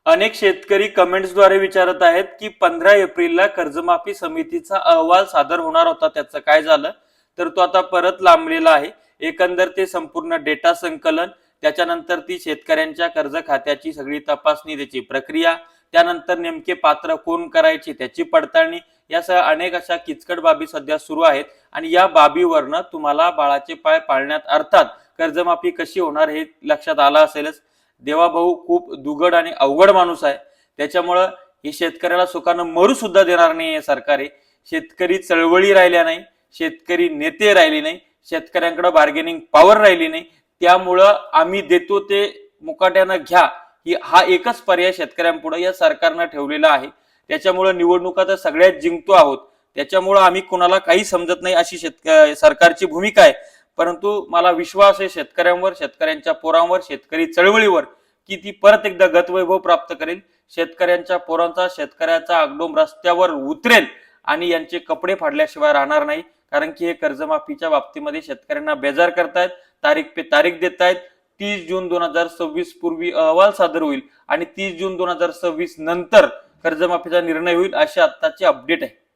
अनेक शेतकरी कमेंट्सद्वारे विचारत आहेत की 15 एप्रिलला कर्जमाफी समितीचा अहवाल सादर होणार होता, त्याचं काय झालं? तर तो आता परत लांबलेला आहे. एकंदर ते संपूर्ण डेटा संकलन, त्याच्यानंतर ती शेतकऱ्यांच्या कर्ज खात्याची सगळी तपासणी, त्याची प्रक्रिया, त्यानंतर नेमके पात्र कोण करायचे त्याची पडताळणी, यासह अनेक अशा किचकट बाबी सध्या सुरू आहेत. आणि या बाबीवरनं तुम्हाला बाळाचे पाय पाळण्यात अर्थात कर्जमाफी कशी होणार हे लक्षात आलं असेलच. देवाभाऊ खूप दुगड आणि अवघड माणूस आहे, त्याच्यामुळं हे शेतकऱ्याला सुखानं मरू सुद्धा देणार नाही हे सरकार आहे. शेतकरी चळवळी राहिल्या नाही, शेतकरी नेते राहिले नाही, शेतकऱ्यांकडे बार्गेनिंग पॉवर राहिली नाही. त्यामुळं आम्ही देतो ते मुकाट्यानं घ्या, हा एकच पर्याय शेतकऱ्यांपुढे या सरकारनं ठेवलेला आहे. त्याच्यामुळं निवडणुका तर सगळ्यात जिंकतो आहोत, त्याच्यामुळं आम्ही कुणाला काही समजत नाही अशी सरकारची भूमिका आहे. परंतु मला विश्वास आहे शेतकऱ्यांवर, शेतकऱ्यांच्या पोरांवर, शेतकरी चळवळीवर, की ती परत एकदा गतवैभव प्राप्त करेल. शेतकऱ्यांच्या पोरांचा, शेतकऱ्याचा आगडोम रस्त्यावर उतरेल आणि यांचे कपडे फाडल्याशिवाय राहणार नाही. कारण की हे कर्जमाफीच्या बाबतीमध्ये शेतकऱ्यांना बेजार करतायत, तारीख पे तारीख देतायत. 30 जून 2026 पूर्वी अहवाल सादर होईल आणि 30 जून 2026 नंतर कर्जमाफीचा निर्णय होईल, अशी आत्ताची अपडेट आहे.